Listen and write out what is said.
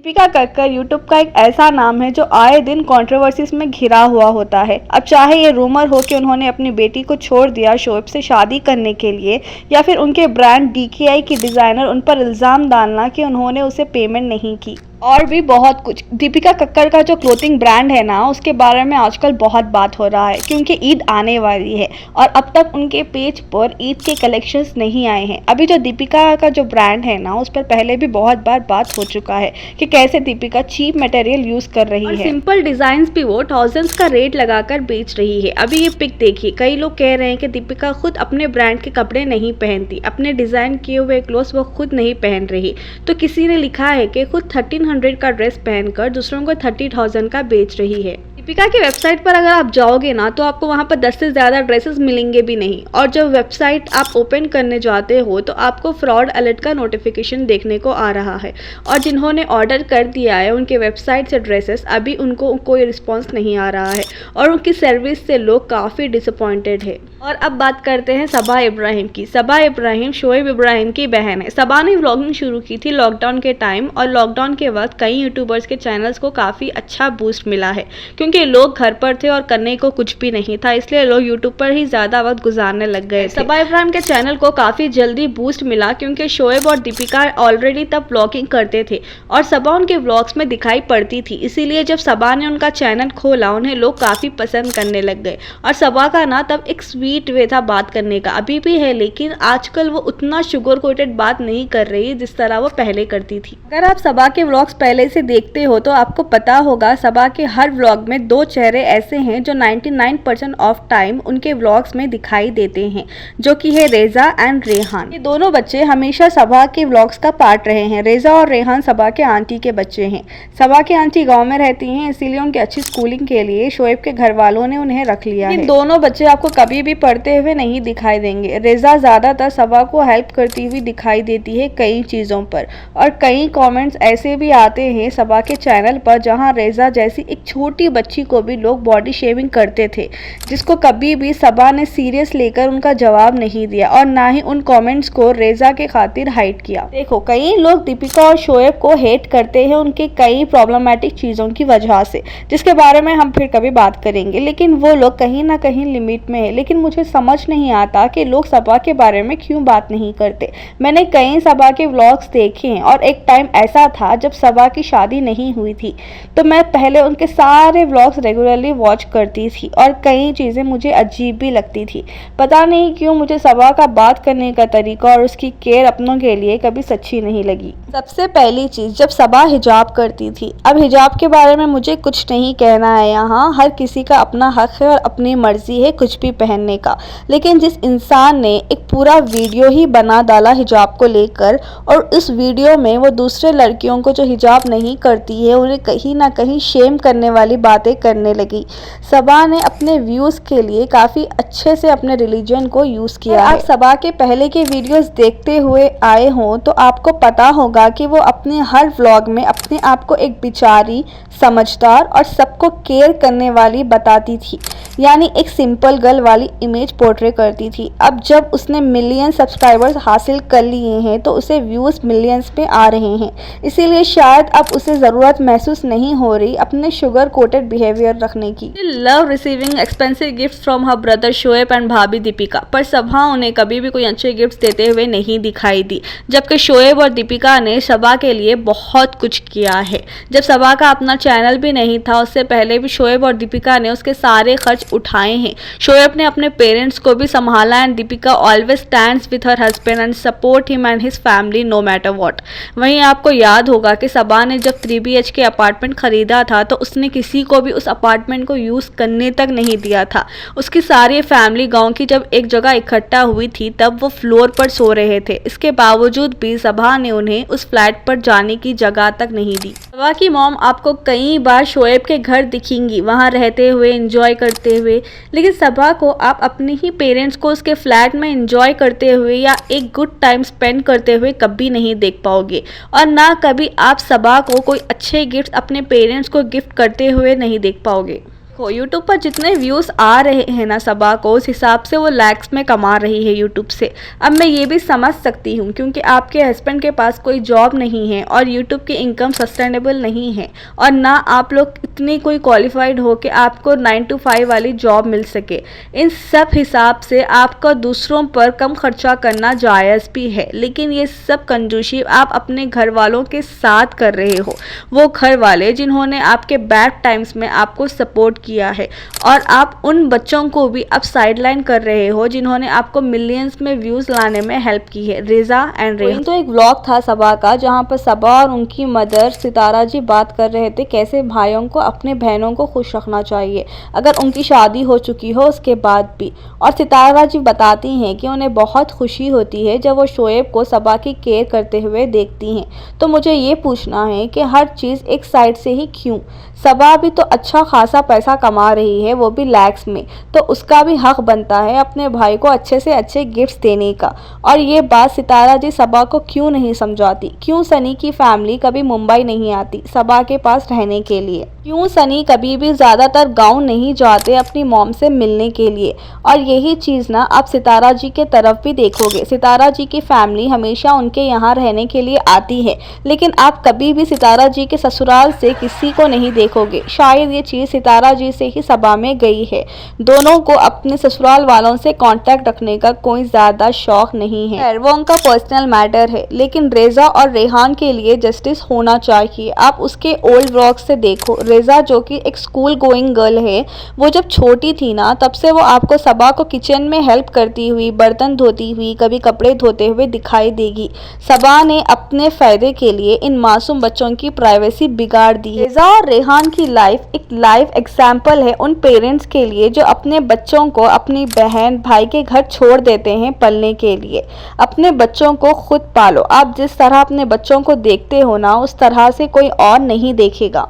Deepika Kakkar YouTube का एक ऐसा नाम है जो आए दिन कंट्रोवर्सीज में घिरा हुआ होता है। अब चाहे ये रूमर हो कि उन्होंने अपनी बेटी को छोड़ दिया शोएब से शादी करने के लिए, या फिर उनके ब्रांड DKI की डिजाइनर उन पर इल्जाम डालना कि उन्होंने उसे पेमेंट नहीं की, और भी बहुत कुछ। दीपिका कक्कर का जो क्लोथिंग ब्रांड है ना, उसके बारे में आजकल बहुत बात हो रहा है क्योंकि ईद आने वाली है और अब तक उनके पेज पर ईद के कलेक्शंस नहीं आए हैं। अभी जो दीपिका का जो ब्रांड है ना, उस पर पहले भी बहुत बार बात हो चुका है कि कैसे दीपिका चीप मटेरियल यूज कर रही है, सिंपल डिजाइन भी वो थाउजेंड्स का रेट लगाकर बेच रही है। अभी ये पिक देखिए, कई लोग कह रहे हैं कि दीपिका खुद अपने ब्रांड के कपड़े नहीं पहनती, अपने डिजाइन किए हुए क्लोथ्स वो खुद नहीं पहन रही। तो किसी ने लिखा है कि खुद 1300 का ड्रेस पहनकर दूसरों को 30,000 का बेच रही है। दीपिका की वेबसाइट पर अगर आप जाओगे ना, तो आपको वहाँ पर 10 से ज़्यादा ड्रेसेस मिलेंगे भी नहीं, और जब वेबसाइट आप ओपन करने जाते हो तो आपको फ्रॉड अलर्ट का नोटिफिकेशन देखने को आ रहा है। और जिन्होंने ऑर्डर कर दिया है उनके वेबसाइट से ड्रेसेस, अभी उनको कोई रिस्पॉन्स नहीं आ रहा है और उनकी सर्विस से लोग काफ़ी डिसअपॉइंटेड है। और अब बात करते हैं सबा इब्राहिम की। सबा इब्राहिम शोएब इब्राहिम की बहन है। सबा ने व्लॉगिंग शुरू की थी लॉकडाउन के टाइम, और लॉकडाउन के वक्त कई यूट्यूबर्स के चैनल्स को काफ़ी अच्छा बूस्ट मिला है क्योंकि लोग घर पर थे और करने को कुछ भी नहीं था, इसलिए लोग यूट्यूब पर ही ज़्यादा वक्त गुजारने लग गए। सबा इब्राहिम के चैनल को काफ़ी जल्दी बूस्ट मिला क्योंकि शोएब और दीपिका ऑलरेडी तब व्लॉगिंग करते थे और सबा उनके व्लॉग्स में दिखाई पड़ती थी। इसीलिए जब सबा ने उनका चैनल खोला, उन्हें लोग काफ़ी पसंद करने लग गए। और सबा का ना तब एक स्वीट वे था बात करने का, अभी भी है, लेकिन आजकल वो उतना शुगर कोटेड बात नहीं कर रही जिस तरह वो पहले करती थी। अगर आप सबा के व्लॉग्स पहले से देखते हो तो आपको पता होगा सबा के हर व्लॉग में दो चेहरे ऐसे हैं जो 99% ऑफ टाइम उनके व्लॉग्स में दिखाई देते हैं, जो कि है रेजा एंड रेहान। ये दोनों बच्चे हमेशा सबा के व्लॉग्स का पार्ट रहे हैं। रेजा और रेहान सबा के आंटी के बच्चे हैं। सबा की आंटी गांव में रहती हैं, इसीलिए उनकी अच्छी स्कूलिंग के लिए शोएब के घर वालों ने उन्हें रख लिया है। दोनों बच्चे आपको कभी भी पढ़ते हुए नहीं दिखाई देंगे। रेजा ज्यादातर सबा को हेल्प करती हुई दिखाई देती है कई चीजों पर, और कई कमेंट्स ऐसे भी आते हैं सबा के चैनल पर जहां रेजा जैसी एक छोटी बच्ची को भी लोग बॉडी शेविंग करते थे, जिसको कभी भी सबा ने सीरियस लेकर उनका जवाब नहीं दिया और ना ही उन कमेंट्स को रेजा के खातिर हाइड किया। देखो, कई लोग दीपिका और शोएब को हेट करते हैं उनके कई प्रॉब्लमैटिक चीजों की वजह से, जिसके बारे में हम फिर कभी बात करेंगे, लेकिन वो लोग कहीं ना कहीं लिमिट में है। लेकिन मुझे समझ नहीं आता कि लोग सबा के बारे में क्यों बात नहीं करते। मैंने कई सबा के व्लॉग्स देखे हैं और एक टाइम ऐसा था जब सबा की शादी नहीं हुई थी, तो मैं पहले उनके सारे व्लॉग्स रेगुलरली वॉच करती थी और कई चीज़ें मुझे अजीब भी लगती थी। पता नहीं क्यों मुझे सबा का बात करने का तरीका और उसकी केयर अपनों के लिए कभी सच्ची नहीं लगी। सबसे पहली चीज़, जब सबा हिजाब करती थी। अब हिजाब के बारे में मुझे कुछ नहीं कहना है, यहाँ हर किसी का अपना हक है और अपनी मर्जी है कुछ भी पहनने का, लेकिन जिस इंसान ने एक पूरा वीडियो ही बना डाला हिजाब को लेकर, और उस वीडियो में वो दूसरे लड़कियों को जो हिजाब नहीं करती है उन्हें कहीं ना कहीं शेम करने वाली बातें करने लगी। सबा ने अपने व्यूज़ के लिए काफ़ी अच्छे से अपने रिलीजन को यूज़ किया है। आप सबा के पहले के वीडियोस देखते हुए आए हों तो आपको पता होगा कि वो अपने हर व्लॉग में अपने आप को एक बेचारी, समझदार और सबको केयर करने वाली बताती थी, यानी एक सिंपल गर्ल वाली इमेज पोर्ट्रे करती थी। अब जब उसने मिलियन सब्सक्राइबर्स हासिल कर लिए हैं तो उसे व्यूज़ मिलियंस में आ रहे हैं, इसीलिए शायद अब उसे ज़रूरत महसूस नहीं हो रही अपने शुगर कोटेड बिहेवियर रखने की। Love receiving expensive gift from her brother Shoaib and भाभी दीपिका, पर सबा उन्हें कभी भी कोई अच्छे गिफ्ट देते हुए नहीं दिखाई दी, जबकि शोएब और दीपिका ने सबा के लिए बहुत कुछ किया है। जब सबा का अपना चैनल भी नहीं था, उससे पहले भी शोएब और दीपिका ने उसके सारे खर्च उठाए हैं। शोएब ने अपने पेरेंट्स को भी संभाला and Deepika always stands with her husband and support him and his family no matter what. वहीं आपको याद होगा कि सबा ने जब 3 BHK अपार्टमेंट खरीदा था तो उसने किसी को भी उस अपार्टमेंट को यूज़ करने तक नहीं दिया था। उसकी सारी फैमिली गांव की जब एक जगह इकट्ठा हुई थी तब वो फ्लोर पर सो रहे थे। इसके बावजूद भी सबा ने उन्हें उस फ्लैट पर जाने की जगह तक नहीं दी। सबा की मॉम आपको कई बार शोएब के घर दिखेंगी वहां रहते हुए, एंजॉय करते हुए, लेकिन सबा को आप अपने ही पेरेंट्स को उसके फ्लैट में एंजॉय करते हुए या एक गुड टाइम स्पेंड करते हुए कभी नहीं देख पाओगे, और ना कभी आप सबा को कोई अच्छे गिफ्ट अपने पेरेंट्स को गिफ्ट करते हुए नहीं देख पाओगे। हो यूट्यूब पर जितने व्यूज़ आ रहे हैं ना सबा को, उस हिसाब से वो लैक्स में कमा रही है यूट्यूब से। अब मैं ये भी समझ सकती हूँ क्योंकि आपके हस्बैंड के पास कोई जॉब नहीं है और यूट्यूब की इनकम सस्टेनेबल नहीं है, और ना आप लोग इतनी कोई क्वालिफाइड हो कि आपको 9 to 5 वाली जॉब मिल सके। इन सब हिसाब से आपका दूसरों पर कम खर्चा करना जायज़ भी है, लेकिन ये सब कंजूसी आप अपने घर वालों के साथ कर रहे हो। वो घर वाले जिन्होंने आपके बैड टाइम्स में आपको सपोर्ट किया है, और आप उन बच्चों को भी अब साइडलाइन कर रहे हो जिन्होंने आपको मिलियंस में व्यूज़ लाने में हेल्प की है। रेजा एंड रेहान। तो एक व्लॉग था सबा का जहां पर सबा और उनकी मदर सितारा जी बात कर रहे थे कैसे भाइयों को अपने बहनों को खुश रखना चाहिए अगर उनकी शादी हो चुकी हो उसके बाद भी। और सितारा जी बताती हैं कि उन्हें बहुत खुशी होती है जब वो शोएब को सबा की केयर करते हुए देखती हैं। तो मुझे ये पूछना है कि हर चीज़ एक साइड से ही क्यों? सबा भी तो अच्छा खासा पैसा कमा रही है, वो भी लैक्स में, तो उसका भी हक बनता है अपने भाई को अच्छे से अच्छे गिफ्ट्स देने का। और ये बात सितारा जी सबा को क्यों नहीं समझाती? क्यों सनी की फैमिली कभी मुंबई नहीं आती सबा के पास रहने के लिए? क्यों सनी कभी भी ज़्यादातर गांव नहीं जाते अपनी मॉम से मिलने के लिए? और यही चीज़ ना आप सितारा जी के तरफ भी देखोगे। सितारा जी की फैमिली हमेशा उनके यहाँ रहने के लिए आती है, लेकिन आप कभी भी सितारा जी के ससुराल से किसी को नहीं देखोगे। शायद ये चीज़ सितारा जी से ही सबा में गई है। दोनों को अपने ससुराल वालों से कांटेक्ट रखने का कोई ज़्यादा शौक नहीं है। वो उनका पर्सनल मैटर है, लेकिन रेजा और रेहान के लिए जस्टिस होना चाहिए। आप उसके ओल्ड व्लॉग से देखो, रेजा जो कि एक स्कूल गोइंग गर्ल है, वो जब छोटी थी ना तब से वो आपको सबा को किचन में हेल्प करती हुई, बर्तन धोती हुई, कभी कपड़े धोते हुए दिखाई देगी। सबा ने अपने फ़ायदे के लिए इन मासूम बच्चों की प्राइवेसी बिगाड़ दी है। रेजा और रेहान की लाइफ एक लाइव एग्जाम्पल है उन पेरेंट्स के लिए जो अपने बच्चों को अपनी बहन भाई के घर छोड़ देते हैं पलने के लिए। अपने बच्चों को खुद पालो। आप जिस तरह अपने बच्चों को देखते हो ना, उस तरह से कोई और नहीं देखेगा।